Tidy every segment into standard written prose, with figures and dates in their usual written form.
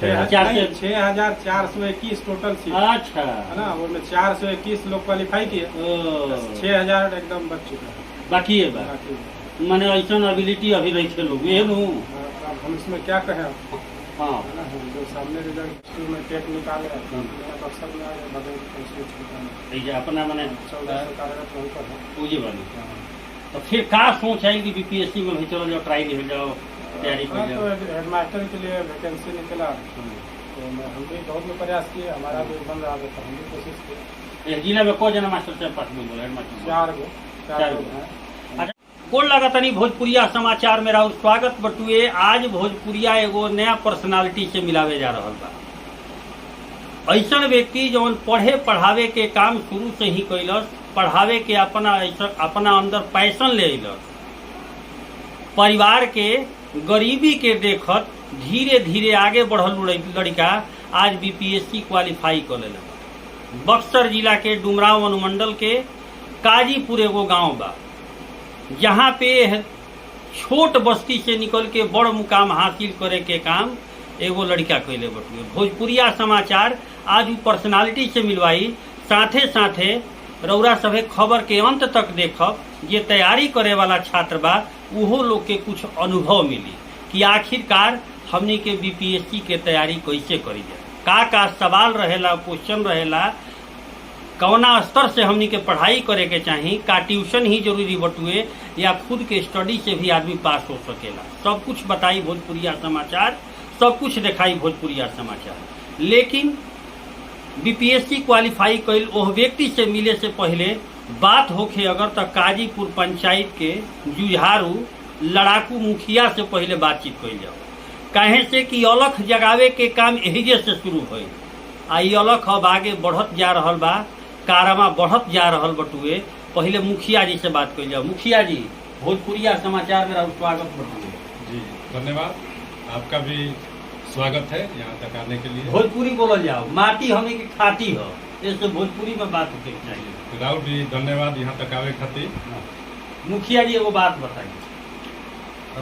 6,421 total seat. अच्छा है ना, वो में 421 लोग क्वालिफाई किए, 6,000 एकदम बच चुका है। बाकी है बा माने ऐसा एबिलिटी अभी रही थे लोग ये नु। अब हम इसमें क्या कहें आपको, हाँ है ना, जो सामने रिजल्ट स्कूल में टेक निकाल रहा है, बक्सर में आ गए, बगल में अपना माने 14 कार्यरत वहीं पर है। पूजी वाली। तो फिर का सोच है कि बीपीएससी में भी चलो जाओ, ट्राई ले जाओ, तैयारी कर जाओ। तो हेडमास्टर के लिए वैकेंसी निकला, तो हम भी बहुत में प्रयास किए, हमारा भी बन रहा था, हम भी कोशिश किए। जिला में को जना मास्टर से पास में बोला हेडमास्टर 4 गो हैं। कोल लागतनी भोजपुरिया समाचार में राहुल स्वागत बटुए। आज भोजपुरिया एगो नया पर्सनालिटी से मिलावे जा रहा बा। ऐसा व्यक्ति जौन पढ़े पढ़ावे के काम शुरू से ही कैलस, पढ़ावे के अपना अंदर पैशन ले अइलस, परिवार के गरीबी के देखत धीरे धीरे आगे बढ़ल लड़का आज बीपीएससी क्वालिफाई कर लेला। बक्सर जिला के डुमराव अनुमंडल के काजीपुर एगो गांव बा, जहाँ पे छोट बस्ती से निकल के बड़ मुकाम हासिल करे के काम एगो लड़का कैले बटुए। भोजपुरिया समाचार आज उ पर्सनालिटी से मिलवाई, साथे साथे रउरा सभे खबर के अंत तक देखब। जे तैयारी करे वाला छात्र बा उहो लोग के कुछ अनुभव मिली कि आखिरकार हमनी के बीपीएससी के तैयारी कैसे करी जाए, का सवाल रहेला, क्वेश्चन रहेला, कौना स्तर से हमनी के पढ़ाई करे के चाही, का ट्यूशन ही जरूरी बटुए या खुद के स्टडी से भी आदमी पास हो सकेला। सब कुछ बताई भोजपुरिया समाचार, सब कुछ दिखाई भोजपुरिया समाचार। लेकिन बीपीएससी क्वालिफाई कैल ओह व्यक्ति से मिले से पहले बात होखे अगर तो काजीपुर पंचायत के जुझारू लड़ाकू मुखिया से पहले बातचीत कैल जाओ। कहे से कि अलख जगावे के काम एहिजे से शुरू भइल, आ ई अलख अब आगे बढ़त जा रहल बा, कारमा बढ़त जा रहल बटुए। पहले मुखिया जी से बात कर जाओ। मुखिया जी, भोजपुरिया समाचार में स्वागत बटुए। जी धन्यवाद, आपका भी स्वागत है यहाँ तक आने के लिए। भोजपुरी बोलल जाओ, माटी हमें की खाती हो, इससे भोजपुरी में बात होके चाहिए। राहुल जी धन्यवाद यहाँ तक आवे खातिर। मुखिया जी एगो बात बताइए,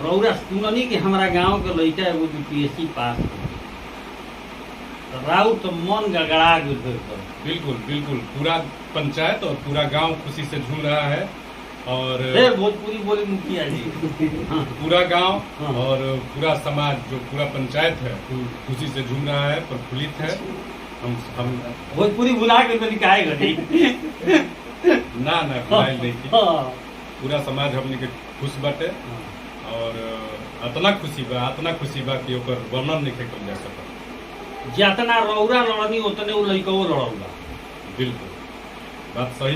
रउरा सुननी कि हमारा गांव के लड़का एगो बीपीएससी पास हो, राउर तो मन गड़गड़ा गया। बिल्कुल बिल्कुल, पूरा पंचायत और पूरा गांव खुशी से झूम रहा है। और भोजपुरी बोली मुखिया जी। पूरा गांव और पूरा समाज, जो पूरा पंचायत है, खुशी से झूम रहा है, प्रफुल्लित है। हम भोजपुरी बुला के काहे गई ना बुलाई नहीं थी। पूरा समाज हमने के खुश बाटे और अतना खुशी बा कि ओकर वर्णन नहीं कइल जा सकता। जितना रौरा लड़नी उतने उ लड़का लड़ल बा। बिल्कुल, बात सही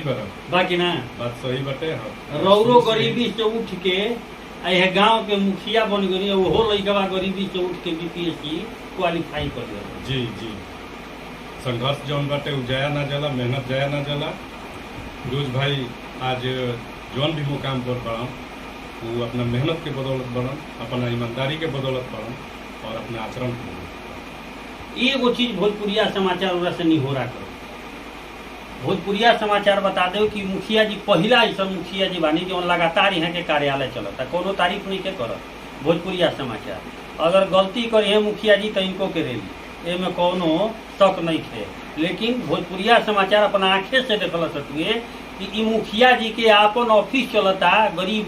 बाकी ना बात सही बटे। रौरो गरीबी से उठ के गांव के मुखिया बन गई, वो लड़का गरीबी से उठ के बीपीएससी क्वालिफाई कर दिया। जी जी, संघर्ष जौन बाटे उ जाया ना जाला, मेहनत जाया ना जाला। रोज भाई आज जौन भी मुकाम पर बढ़न, वो अपना मेहनत के बदौलत बढ़न, अपना ईमानदारी के बदौलत बढ़न और अपने आचरण के बदौलत। एगो चीज भोजपुरिया समाचार से नहीं हो रहा करो। भोजपुरिया समाचार बता दो कि मुखिया जी पहला ऐसा मुखिया जी बानी जो लगातार यहाँ के कार्यालय चलता, कोनो तारीफ नहीं के करत। भोजपुरिया समाचार अगर गलती करे है मुखिया जी तो इनको के रेली, एमे कोनो शक नहीं थे। लेकिन भोजपुरिया समाचार अपना आंखें से देखल सकुए कि ई मुखिया जी के आपन ऑफिस चलता, गरीब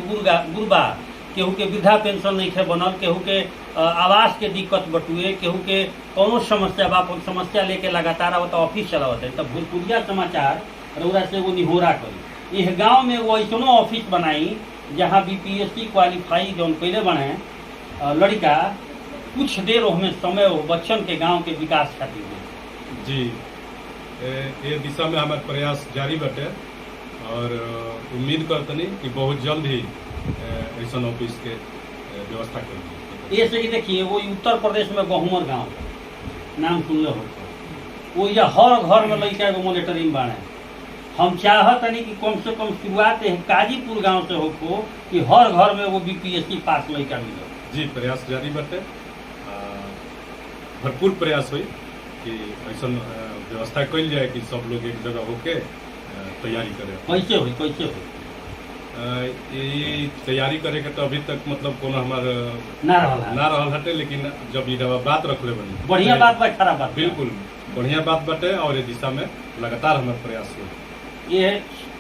गुरबा, केहू के वृद्धा पेंशन नहीं खे बनल, केहू के आवास के दिक्कत बटुए, केहू के कोनो समस्या बा, समस्या लेके लगातार आवत ऑफिस चलावत है। तब भोजपुरिया समाचार रउरा से वो निहोरा करी, इस गांव में वो ऐसा ऑफिस बनाई जहां बीपीएससी क्वालिफाई जौन कैले बने लड़का कुछ देर में समय हो बच्चन के गांव के विकास खातिर में। जी, ये दिशा में हमारे प्रयास जारी बटे और उम्मीद करतनी कि बहुत जल्द ही ऐसा ऑफिस के व्यवस्था कर। ये से देखिए, वो उत्तर प्रदेश में गहुमर गांव नाम सुनले हो, वो या हर घर में लड़का एगो मॉनिटरिंग बाने। हम चाहतनी कि कम से कम शुरुआत काजीपुर गांव से हो कि हर घर में वो बीपीएससी पास लड़का मिले। जी, प्रयास जारी बटे, भरपूर प्रयास हुई कि ऐसा व्यवस्था कल जाए कि सब लोग एक जगह होके तैयारी करें। कैसे हो ये तैयारी करे के तो अभी तक मतलब कोनो हमार ना रहल ना रहल हटे, लेकिन जब ये बात रखले बनी बढ़िया बात बा, खराब बात बा। बिल्कुल बढ़िया बात बाटे और ये दिशा में लगातार हमारे प्रयास हो। ये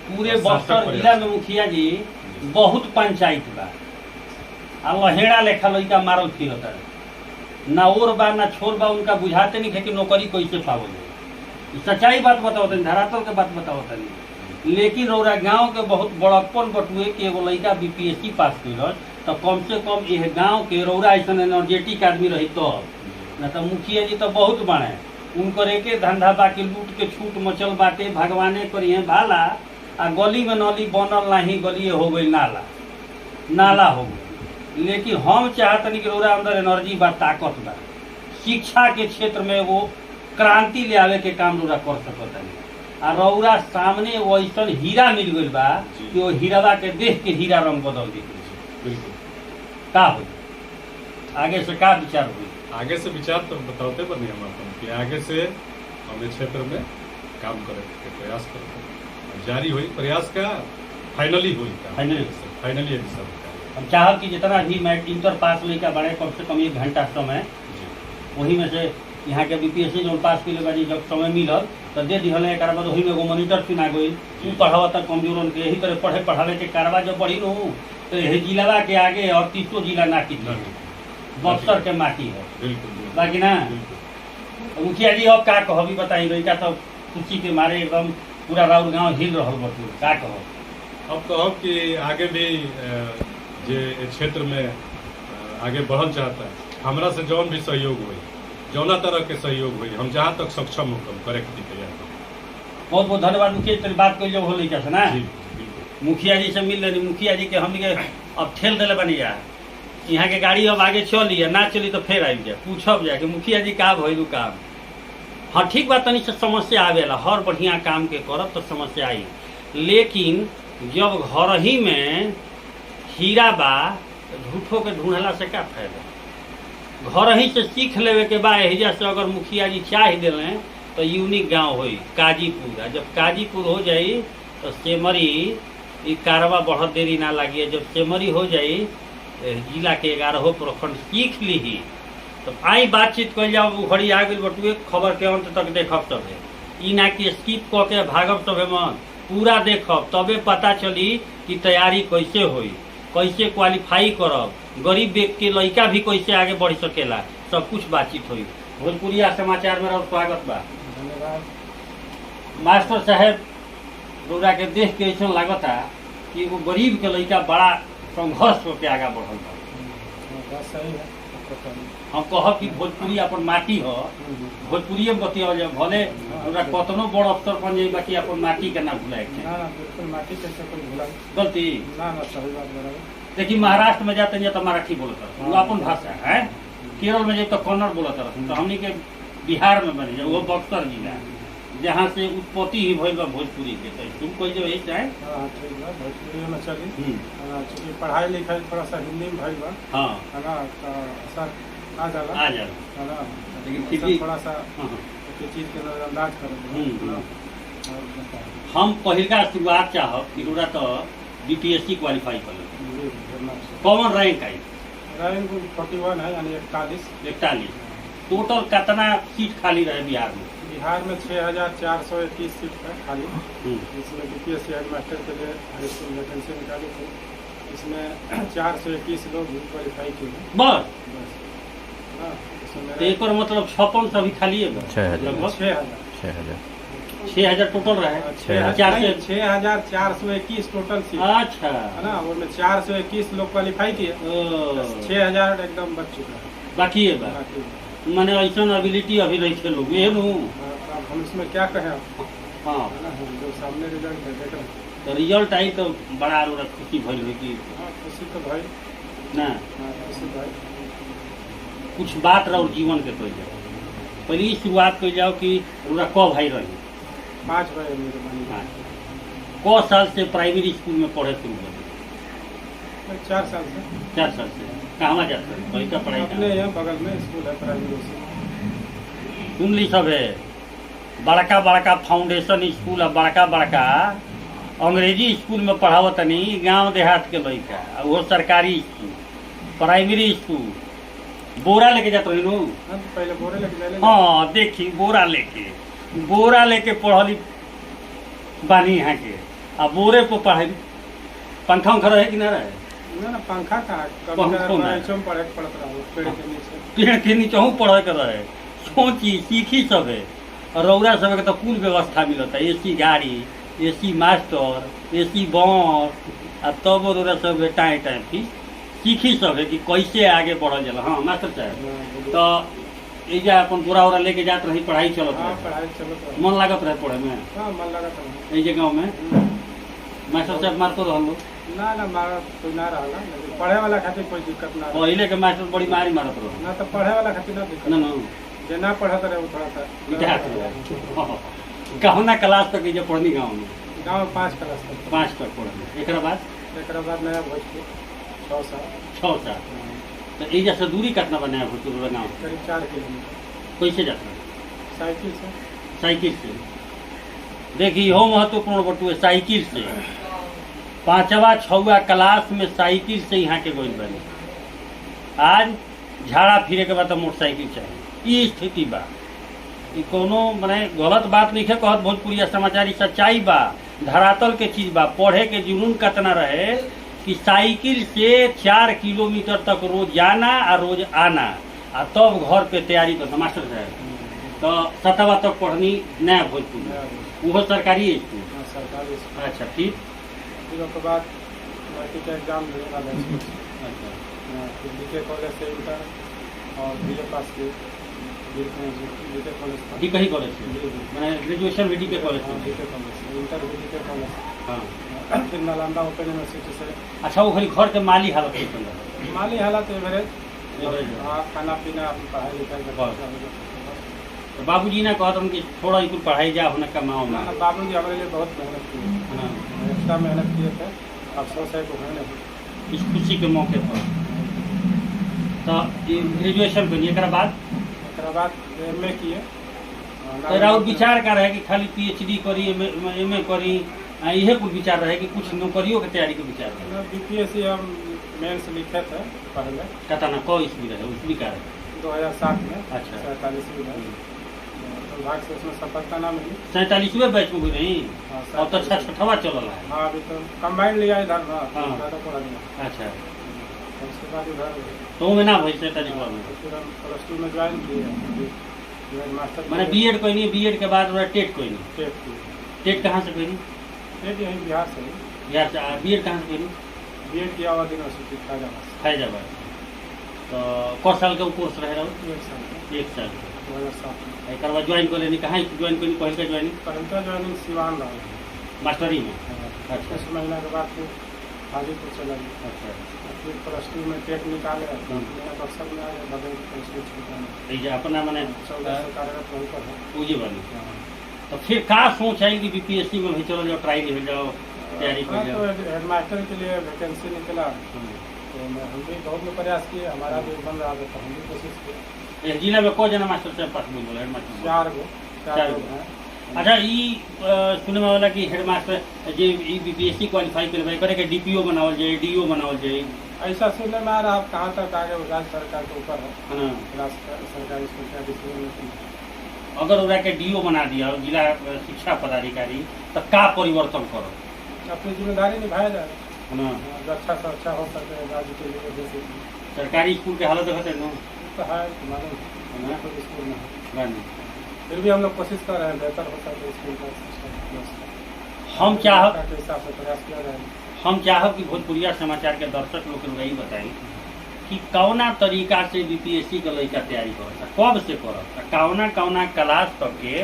पूरे और सार्थक बक्सर प्रयास। जिला में मुखिया जी बहुत पंचायत बा, आ लहेड़ा लेखा लइका मारल फिरता है, ना ओर बा ना छोर बा, उनका बुझाते नहीं है कि नौकरी कैसे पावल। सच्चाई बात बताओ तनी, धरातल के बात बताओ तनी। लेकिन रौरा गांव के बहुत बड़प्पन बटुए कि एगो लइका बीपीएससी पास कैल तो कम से कम यह गांव के रौरा ऐसा एनर्जेटिक आदमी रही तो न तो मुखिया जी तो बहुत बने, उनकर एके धंधा बाकी लूट के छूट मचल बाटे, भगवाने करिए भाला, आ गली में नली बनल नहीं, गली हो गई नाला, नाला हो गई। लेकिन हम चाहतनी कि रौरा अंदर एनर्जी बा, ताकत बा, शिक्षा के क्षेत्र में वो क्रांति ले आवे के काम रौरा कर सकतनी। आ रौरा सामने वैसन हीरा मिल गई बा कि वो हीरावा के देख के हीरा रंग बदल दी। बिल्कुल का हो आगे से का विचार हुई? आगे से विचार तो बताते बनी हम अपन कि आगे से हम इस क्षेत्र में काम करे के प्रयास करते जारी हुई, प्रयास का फाइनली हुई फाइनली ये दिशा में। हम चाहब कि जितना भी मैं इंटर पास लेकर बढ़े कम से कम 1 घंटा समय, वही में से यहाँ के बीपीएससी जो पास के लिए जब समय मिलल तो दे दिहल, एक बाद वही में एगो मॉनिटर चुना गई, तू पढ़ावा तक कमजोर के यही तरह पढ़े पढ़ावे के कारवा जब बढ़ी रहूँ तो यही जिला के आगे और 30 जिला नाकी बक्सर के माटी है। बिल्कुल बाकी ना मुखिया जी अब का कहो भी बताई लड़का सब खुशी के मारे एकदम पूरा राउर गांव हिल रहा बटू, का कहो? अब कहो कि आगे भी जे क्षेत्र में आगे बढ़ल चाहता है, हमरा से जौन भी सहयोग हुई, जौना तरह के सहयोग हुई, हम जहाँ तक सक्षम हो करे के तैयार हैं। बहुत बहुत धन्यवाद मुखिया जी, बात कर हो लड़का से ना जी बिल्कुल। मुखिया जी से मिल रही, मुखिया जी के हम अब ठेल दिले बनी जा, यहाँ के गाड़ी अब आगे चली है, ना चली तो फिर आई जाए, पूछब जाए कि मुखिया जी का भइलू काम। हाँ ठीक बात, तनी से समस्या आवेला, हर बढ़िया काम के करब तो समस्या आई, लेकिन जब घर ही में हीरा बा झूठो के ढूंढला से क्या फायदा? घर ही से सीख लेवे के बा। एहिजा से अगर मुखिया जी चाह दिले तो यूनिक गांव होई काजीपुर, आ जब काजीपुर हो जाई तो सेमरी, ई कारवा बढ़त देरी ना लगी, जब सेमरी हो जाई जिला के 11 प्रखंड सीख ली तो आई बातचीत कर जाओ। घड़ी आ गई बटुए, खबर के अंत तक देखब तबे, ई ना कि स्किप क के भागब तबे मन, पूरा देखब तबे पता चली कि तैयारी कैसे होई, कैसे क्वालिफाई करब, गरीब व्यक्ति के लड़का भी कैसे आगे बढ़ सकेला, सब कुछ बातचीत हुई। भोजपुरिया समाचार में स्वागत बा। धन्यवाद। मास्टर साहब रौरा के देख के ऐसा लगता कि एगो गरीब के लड़का बड़ा संघर्ष होकर आगे बढ़ल बा। बात सही है। हम कहब कि भोजपुरी अपन माटी हो, भोजपुरी में बतियाल जाए, भले रौरा कतनो बड़ अफसर बन जाए, बाकी अपन माटी के ना भुलाए के। ना ना बिल्कुल माटी कैसे कोई भूला गलती ना ना सही बात बराबर। देखिए महाराष्ट्र में जाते हैं तो मराठी बोलता वो अपन भाषा है, केरल में जाए तो कन्नड़ बोलता रहते, तो हमने के बिहार में बने वो बक्सर जिला जहाँ से उत्पत्ति ही भइल बा भोजपुरी के, तो तुम कोई जो है चाहे हाँ ठीक है, भोजपुरी में चली। चूँकि पढ़ाई लिखाई थोड़ा सा हिंदी में भइल बा, हाँ है ना, तो असर आ जाला, आ जा, है ना, लेकिन असर फिर भी थोड़ा सा हाँ, किसी चीज़ के नजरअंदाज करेंगे, है ना। और बताइए। हम पहिलका शुरुआत चाहब कि रौरा तो बीपीएससी क्वालिफाई कर ले, जी धन्यवाद। कॉमन रैंक आई रैंक 41 है, यानी 41। टोटल कितना सीट खाली रहे बिहार में? बिहार में 6421 सीट है खाली, इसमें बीपीएससी हेड मास्टर के लिए हाई स्कूल वैकेंसी निकाली थी, इसमें 421 लोग भी क्वालिफाई किए हैं। बस हाँ, इसमें तो एक मतलब 56 सभी खाली है, लगभग 6000 टोटल रहे, 6421 टोटल सीट, अच्छा है ना, उसमें 421 लोग क्वालिफाई किए, 6000 एकदम बच चुका है, बाकी है बा बाकी मैंने ऐसा एबिलिटी अभी रही थे लोग ये नू। अब हम इसमें क्या कहें, हाँ है ना, जो सामने रिजल्ट है देख रहे हैं। तो रिजल्ट आई तो बड़ा रौरा खुशी भइल हुई कि हाँ खुशी तो भाई, ना हाँ खुशी भाई। कुछ बात रहो जीवन के कह जाओ, पहले ही शुरुआत कर जाओ कि रौरा कब भाई रही? 5 भाई मेरे बनी, हाँ। क साल से प्राइमरी स्कूल में पढ़े शुरू कर? 4 साल से। 4 साल से कहाँ जाते हैं? वही का पढ़ाई अपने यहाँ बगल में स्कूल है प्राइमरी स्कूल। सुन ली सब है, बड़का बड़का फाउंडेशन स्कूल है, बड़का बड़का अंग्रेजी स्कूल में पढ़ावतनी गांव देहात के लड़का वो सरकारी स्कूल प्राइमरी स्कूल बोरा लेके जात रही नु हाँ, तो पहले बोरे लेके ले ले। हाँ देखी बोरा लेके पढ़ली बानी यहाँ के आ बोरे पर पढ़ाई पंखा उखा रहे कि ना रहे ना पंखा कहाँ पंखों में। कभी पढ़े पड़त रहो पेड़ के नीचे। पेड़ के नीचे पढ़े के रहे सोची सीखी सब है और रौरा सब के तो कुल व्यवस्था मिलता एसी गाड़ी एसी मास्टर एसी बस आ तब रौरा सब टाइम टाइम की सीखी सब है कि कैसे आगे बढ़ल जाला। हाँ मास्टर साहब तो एजा अपन बोरा उरा लेके जात रही पढ़ाई चलत हाँ रहे पढ़ाई चलत रहो। मन लागत रहे पढ़े में हाँ मन लगा था। एजे गाँव में मास्टर साहब मारतो रहल लोग ना ना मारा कोई ना रहला लेकिन पढ़े वाला खातिर कोई दिक्कत ना रहे। पहले के मास्टर बड़ी मारी मारत रहो ना तो पढ़े वाला खातिर ना दिक्कत ना ना जे ना पढ़त रहे वो थोड़ा सा मिठास कहना क्लास तक जे पढ़नी गाँव में गाँव में 5 क्लास तक 5 तक पढ़नी एक बाद एक बाद नया भोजपुर 6 साल 6 साल तो एजा से दूरी कितना बनाया भोजपुर गाँव करीब 4 किलोमीटर कैसे जाता है साइकिल से। साइकिल से देखिए हो महत्वपूर्ण बटुए साइकिल से 5वा 6वा क्लास में साइकिल से यहाँ के गोइल बने आज झाड़ा फिरे के बाद तो मोटरसाइकिल चाहिए ई स्थिति बा ई कोनो माने गलत बात नहीं है कहत भोजपुरी समाचार सच्चाई बा धरातल के चीज बा पढ़े के जुनून कतना रहे कि साइकिल से 4 किलोमीटर तक रोज जाना और रोज आना आ तब घर पे तैयारी करना मास्टर साहब तो 7वा तक पढ़नी नया भोजपुर में वो सरकारी स्कूल हाँ, सरकारी स्कूल। अच्छा ठीक फिर उसके बाद लड़की का एग्जाम देने वाला है। अच्छा फिर बीके कॉलेज से इंटर और बीए पास किए बीके कॉलेज था। डी कहीं कॉलेज से मैंने ग्रेजुएशन भी डी के कॉलेज हाँ से बीके कॉलेज से इंटर भी बीके कॉलेज से। हाँ फिर नालंदा ओपन यूनिवर्सिटी से। अच्छा वो घड़ी घर के माली हालत कैसन रहे? माली हालत एवरेज। एवरेज। हाँ खाना पीना पढ़ाई लिखाई का बस। खर्चा वगैरह। तो बाबूजी ने कहत कि थोड़ा ही कुछ पढ़ाई जा होने कमाओ ना ना ना बाबू जी हमारे लिए बहुत मेहनत की है। हाँ, एक्स्ट्रा मेहनत किए थे अफसोस है को है नहीं। इस खुशी के मौके पर तो ये ग्रेजुएशन करिए एक बाद एक बाद MA किए। तो राउर विचार का रहे कि खाली PhD करी एम करी यह कुछ विचार रहे कि कुछ नौकरियों की तैयारी के विचार रहे BPSC हम मेंस लिखे थे पहले कहता ना कौ इसमें रहे उसमें क्या रहे 2007 में। अच्छा। 47वीं में दुर्भाग्य से उसमें सफलता ना मिली। 47वें बैच में हुई नहीं हाँ, और तो 6वां चल रहा है हाँ अभी तो कंबाइंड लिया इधर ना हाँ। ज़्यादा पढ़ा लिया। अच्छा उसके बाद इधर तो में ना भाई 47वां में फिर हम +2 में ज्वाइन किए। मास्टर मैंने बीएड कोई नहीं बीएड के बाद टेट कोई नहीं टेट की। टेट कहाँ से कोई नहीं टेट यहीं बिहार से बिहार से बीएड कहाँ से कोई नहीं BEd किया हुआ यूनिवर्सिटी फैजाबाद से। फैजाबाद तो कौ साल का कोर्स रहे रहो 1 साल का 1 साल 2007 में। एक बार ज्वाइन कर लेनी कहाँ ज्वाइन करनी पहल का ज्वाइनिंग पहले का ज्वाइनिंग सिवान रहा। मास्टरी में अच्छा। 6 महीना के बाद फिर हाजीपुर चला गया। अच्छा फिर +2 में टेट निकाले मेरा बक्सर में आ गया बगल में ये अपना मैंने 14 से कार्यरत वहीं पर है। पूजे बनी तो फिर का सोच है कि BPSC में भी चलो जाओ ट्राई कर जाओ तैयारी हाँ, कर तो जाओ हेडमास्टर के लिए वैकेंसी निकला तो हम भी बहुत में प्रयास किए हमारा भी बन रहा था तो हम भी कोशिश किए। एक जिला में को जना मास्टर से पास बोल बोला हेडमास्टर 4 गो चार गो। हैं। अच्छा ई सुने में वाला कि हेडमास्टर जे ई BPSC क्वालिफाई करबे करे के DPO बनावल जाए DO बनावल जाए ऐसा सुनने में आ रहा आप कहाँ तक आगे राज्य सरकार के ऊपर है। है ना राज्य सरकारी स्कूल का डिसीजन अगर ओरा के DO बना दिया और जिला शिक्षा पदाधिकारी तो का परिवर्तन करो अपनी जिम्मेदारी निभाया जाए है ना जो अच्छा से अच्छा हो सके राज्य के लिए जैसे कि सरकारी स्कूल के हालत देखते हैं ना तो है मालूम है कोई स्कूल में है। नहीं। फिर भी हम लोग कोशिश कर रहे हैं बेहतर हो सके स्कूल का सिस्टम। हम चाहब के हिसाब से प्रयास किया जाएगा। हम चाहब कि भोजपुरिया समाचार के दर्शक लोग के वही बताई कि कौना तरीका से BPSC के लड़का तैयारी करता कब से करता कौना कौना क्लास तक के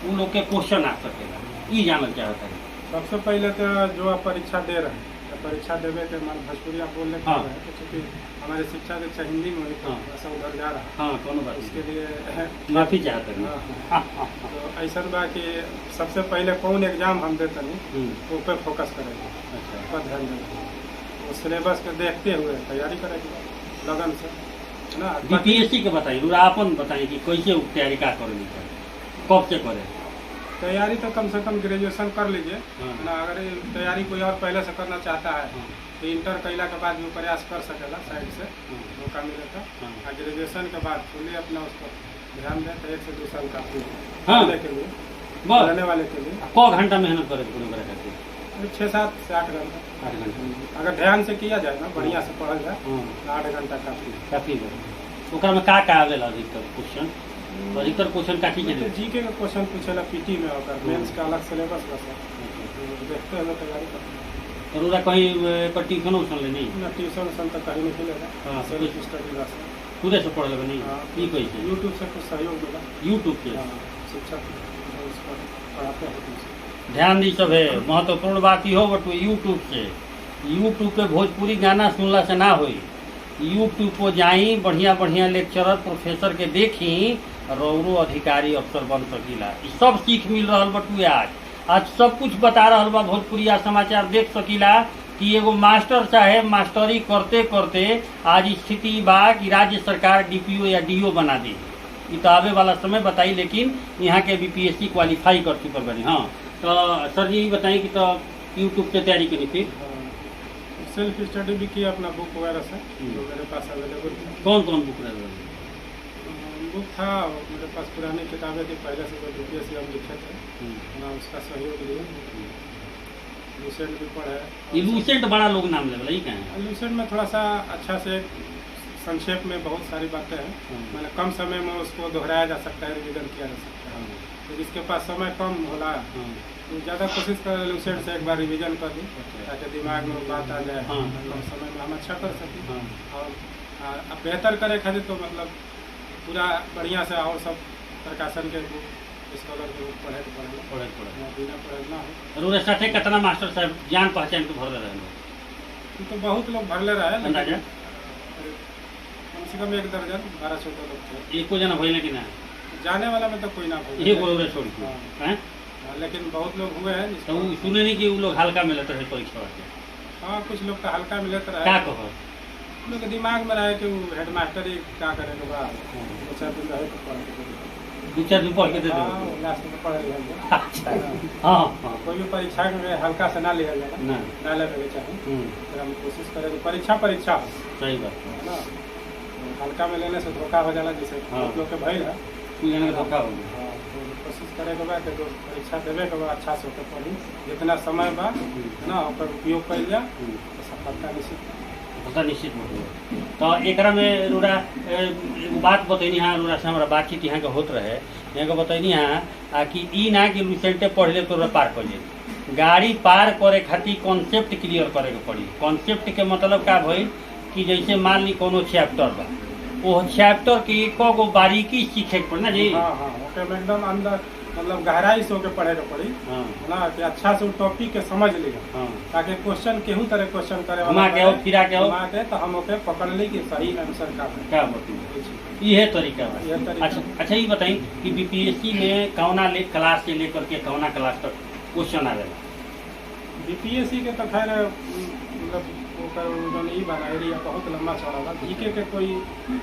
उन लोग के क्वेश्चन आ सकेला ई जानल चाहता है। सबसे पहले तो जो आप परीक्षा दे रहे हैं तो परीक्षा देवे के मन भोजपुरी आप बोलने हाँ। रहे हैं तो चूँकि हमारे शिक्षा दीक्षा हिंदी में हुई तो हाँ। ऐसा उधर जा रहा है हाँ कोनो बात इसके नहीं लिए माफी चाहते हैं हाँ, तो ऐसा बा कि सबसे पहले कौन एग्जाम हम देते नहीं हम्म, उस पर फोकस करेंगे अच्छा उस पर ध्यान देंगे वो सिलेबस के देखते हुए तैयारी करेंगे लगन से है ना। BPSC के बताइए और आपन बताइए कि कैसे तैयारी का करेंगे कब से करे तैयारी तो कम से कम ग्रेजुएशन कर लीजिए हाँ। ना। अगर ये तैयारी कोई और पहले से करना चाहता है हाँ। तो इंटर कैला के बाद भी प्रयास कर सकेला, साइड से हाँ। मौका मिलेगा। हाँ। और ग्रेजुएशन के बाद खुले अपना उस पर ध्यान दें तो 1 से 2 साल काफी हाँ। पढ़ने के लिए, बस पढ़ने वाले के लिए क घंटा मेहनत करे पूरे करे खातिर? 6-7 से 8 घंटा 8 घंटा। अगर ध्यान से किया जाए ना, बढ़िया से पढ़ल जाए हाँ। तो 8 घंटा काफी। काफी बा। ओकरा में का आवेला अधिकतर क्वेश्चन? अधिकतर क्वेश्चन का चीज तो जीके का क्वेश्चन पूछेला पीटी में होकर, मेंस का अलग सिलेबस बस है। तो देखते हैं तैयारी करते हैं। और कहीं पर ट्यूशन उशन ले नहीं? ना ट्यूशन उसन तक कहीं नहीं मिलेगा, हाँ। सेल्फ स्टडी बस है। खुदे से पढ़ लेबे नहीं? हाँ। ई कैसे? यूट्यूब से कुछ सहयोग मिला। यूट्यूब के हाँ, शिक्षक उस पर पढ़ाते हैं ट्यूशन। ध्यान दी सब है। महत्वपूर्ण बात ही हो बटू यूट्यूब से, यूट्यूब पे भोजपुरी गाना सुनला से ना होई। यूट्यूब पर जाई, बढ़िया बढ़िया लेक्चरर प्रोफेसर के देखी, रौरो अधिकारी अफसर बन सकीला। ई सब सीख मिल रहा बटू आज सब कुछ बता रहा बा। भोजपुरिया समाचार देख सकीला कि एगो मास्टर साहेब मास्टरी करते करते आज स्थिति बा कि राज्य सरकार डीपीओ या डीओ बना दी। ये तो आवे वाला समय बताई, लेकिन यहाँ के बीपीएससी क्वालिफाई कर चुकल बनी। हाँ, तो सर जी बताइए कि तो यूट्यूब से तैयारी करी थी? सेल्फ स्टडी भी किया अपना बुक वगैरह से, जो मेरे पास अवेलेबल था। कौन कौन बुक रहे? बुक था मेरे पास, पुरानी किताबें थी पहले से, जो बीपीएससी हम लिखे थे ना, उसका सहयोग लिए। लूसेंट भी पढ़ा ये है। लूसेंट बड़ा लोग नाम लेवल ही कहें? लूसेंट में थोड़ा सा अच्छा से संक्षेप में बहुत सारी बातें हैं, मैंने कम समय में उसको दोहराया जा सकता है, रिविजन किया जा सकता है। तो जिसके पास समय कम होला तो ज़्यादा कोशिश कर लूसेंट से एक बार रिवीजन कर दी, ताकि दिमाग में बात आ जाए, हाँ। कम समय में हम अच्छा कर सकें। हाँ। और अब बेहतर करे खातिर तो मतलब पूरा बढ़िया से और सब प्रकाशन के बुक, स्कॉलर के बुक पढ़े तो पढ़े बिना पढ़े ना हो। रोज साथे कितना मास्टर साहब जान पहचान के भर रहे हैं? तो बहुत लोग भर ले रहा है, अंदाजा? कम से कम 1 दर्जन 12-14 लोग थे। एको जना भइले कि ना? जाने वाला में तो कोई ना भरे। ये बोल रहे छोड़ के हाँ। हैं? लेकिन बहुत लोग हुए हैं तो उ सुने नहीं कि उ लोग हल्का में लेते हैं परीक्षा के? हाँ, कुछ लोग का हल्का मिलत रहा क्या है। कहो? लोग के दिमाग में रहे कि वो हेडमास्टर ही क्या करेगा बा, 2-4 दिन रहे तो पढ़ के दे। 2-4 दिन पढ़ के दे हाँ, दो। लास्ट में पढ़ लिया। अच्छा। हाँ हाँ। कोई भी परीक्षा में हल्का से ना लिया जाएगा, ना। ना लेने चाहिए। हम्म, फिर हम कोशिश करें कि परीक्षा हो, सही बात है। है ना। हल्का में लेने से धोखा हो जाला, जैसे हाँ। बहुत लोग के भइल है। कोई जना के धोखा हो गया। हाँ, तो कोशिश करे के बाद जो परीक्षा देवे के बाद अच्छा से होकर पढ़ी, जितना समय बा ना ओकर उपयोग कर लिया तो सफलता निश्चित। पता निश्चित हो। तो एकरा में रोरा एगो बात बतैनी हाँ, रोरा से हमारा बातचीत यहाँ के होत रहे, यहाँ के बतैनी हाँ कि ई ना कि लूसेंटे पढ़ ले तो पार कर ले। गाड़ी पार करे खातिर कॉन्सेप्ट क्लियर करे के पड़ी। कॉन्सेप्ट के मतलब का भइल कि जैसे मान ली कोनो चैप्टर बा, वो चैप्टर के एक गो बारीकी सीखे के पड़ी ना जी। हाँ हाँ, ओके में एकदम अंदर मतलब गहराई से होके पढ़े के पड़ी, हाँ है ना, कि अच्छा से टॉपिक के समझ लिया, हाँ। ताकि क्वेश्चन केहू तरह क्वेश्चन करे घुमा के आओ, फिरा के आओ। घुमा के तो हम ओके पकड़ ली कि सही आंसर का है। क्या बताइए, ये तरीका बा। यह तरीका। अच्छा ये बताइए कि बीपीएससी में कौना क्लास से लेकर के कौना क्लास तक क्वेश्चन आवेला? बीपीएससी के तो खैर मतलब ओकर जौन ई बना एरिया बहुत लंबा चौड़ा बा। जीके के कोई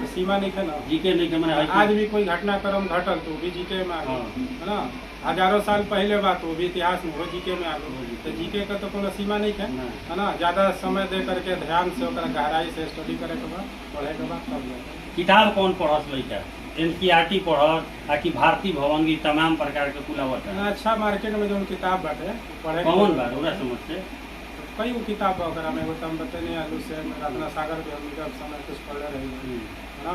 सीमा नहीं है ना। जीके नहीं के मैंने आज भी कोई घटनाक्रम घटल तो वो भी जीके में आ गई, हाँ। है ना। हजारों साल पहले बात वो भी इतिहास में वो जीके में आ गई। तो जीके का तो कोनो सीमा नहीं है, नहीं। है ना। ज़्यादा समय दे करके ध्यान से ओकरा गहराई से स्टडी करे के बाद, पढ़े के बाद तब जाकर किताब कौन पढ़स लइका? एनसीईआरटी पढ़स आ कि भारती भवन की तमाम प्रकार के कुलावत है? अच्छा मार्केट में जो किताब बाटे पढ़े के कौन बाद- बा ओरा समझ से? कई वो किताब बा ओकरा में। एगो तो हम बतेने आलू से रत्ना सागर भी हम जब समय कुछ पढ़ले रही, है ना।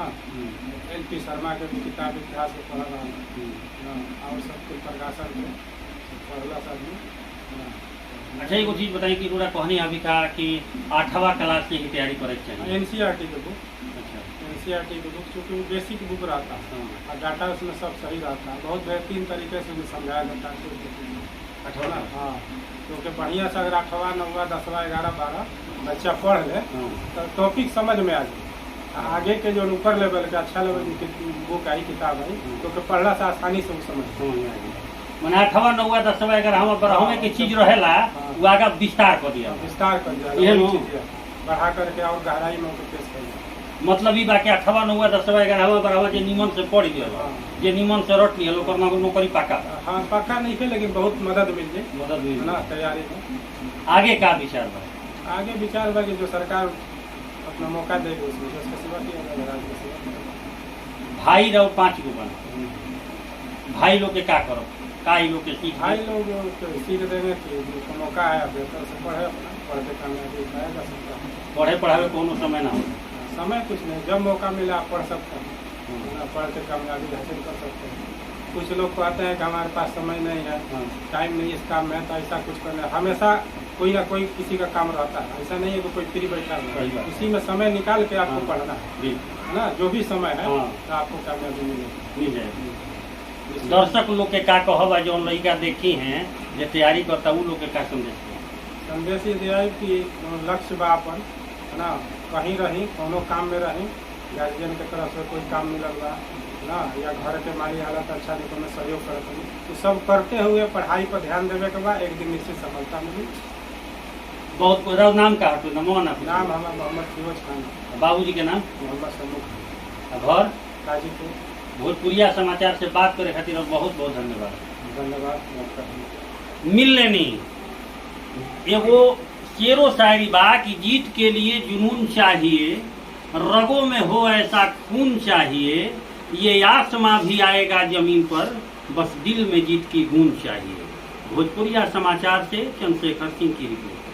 एल.पी. शर्मा के भी किताब इतिहास के पढ़ रहा है, और सब कुछ प्रकाशन के पढ़ला सब भी, है ना। अच्छा एगो चीज बताई कि रोरा कहनी अभी का कि 8वां क्लास से ही तैयारी करे के चाहिए। एनसीईआरटी के बुक, अच्छा एनसीईआरटी के बुक चूँकि वो बेसिक बुक रहता है हाँ। और डाटा उसमें सब सही रहता है, बहुत बेहतरीन तरीके से भी समझाया जाता है। 8वां हाँ, क्योंकि बढ़िया से अगर 8वां 9वां 10वां 11 12 बच्चा पढ़ ले हाँ। तो टॉपिक समझ में आ जाए। आगे के जो ऊपर लेवल के अच्छा लेवल की बुक आई किताब आई तो पढ़ला से आसानी से वो समझ समझ में आ गया। मने 8वां 9वां 10वां 11वां 12वां के चीज रहेला वो आगे विस्तार कर दिया। विस्तार कर दिया, ये लो। वही चीज़ है। बढ़ा करके और गहराई में उनको पेश कर दिया। मतलब ई बा के 8वां 9वां 10वां 11वां 12वां जे निमन से पढ़ गया हाँ। जे निमन से रट लिया ओकर नौकरी पक्का बा। हाँ पक्का नहीं है, लेकिन बहुत मदद मिल जाए मदद मिल है ना तैयारी में। आगे का विचार बा? आगे विचार बा कि जो सरकार अपना मौका देगी उसमें उसका सेवा किया जाएगा, राज्य की सेवा किया जाएगा। भाई रहो 5 गो बन, भाई लोग के का करो, का ई लोग के सीख भाई लोग तो सीख देंगे कि जिसको मौका है बेहतर से पढ़े, अपना पढ़ के कामयाबी पाएगा सकता है। पढ़े पढ़ावे कोनो समय ना हो। समय कुछ नहीं, जब मौका मिला आप पढ़ सकते हैं, है ना, पढ़ के कामयाबी हासिल कर सकते हैं। कुछ लोग कहते हैं कि हमारे पास समय नहीं है, टाइम नहीं इस काम में, तो ऐसा कुछ करना हमेशा कोई ना कोई किसी का काम रहता है। ऐसा नहीं है कि कोई फ्री बैठा है, इसी में समय निकाल के आपको पढ़ना है ना, जो भी समय है तो आपको कामयाबी मिल जाएगी। दर्शक लोग के का कहब जो लड़का देखी हैं जो तैयारी करता उ लोग के का संदेश ये दिया है कि लक्ष्य बा अपन, है ना, कहीं रही कोनो काम में रही, गार्जियन के तरफ से कोई काम मिलल बा ना, या घर के माली हालत अच्छा नहीं तो मैं सहयोग करते हैं, तो सब करते हुए पढ़ाई पर ध्यान देवे के बाद एक दिन निश्चित सफलता मिली। बहुत को नाम का तो नाम नाम हमारा मोहम्मद फिरोज खान, बाबूजी के नाम मोहम्मद समूह, घर गाजीपुर। भोजपुरिया समाचार से बात करे खातिर बहुत बहुत धन्यवाद। धन्यवाद। मिल लेनी एगो शेरो शायरी बा कि जीत के लिए जुनून चाहिए, रगों में हो ऐसा खून चाहिए, ये आसमां भी आएगा जमीन पर, बस दिल में जीत की गूंज चाहिए। भोजपुरिया समाचार से चंद्रशेखर सिंह की रिपोर्ट।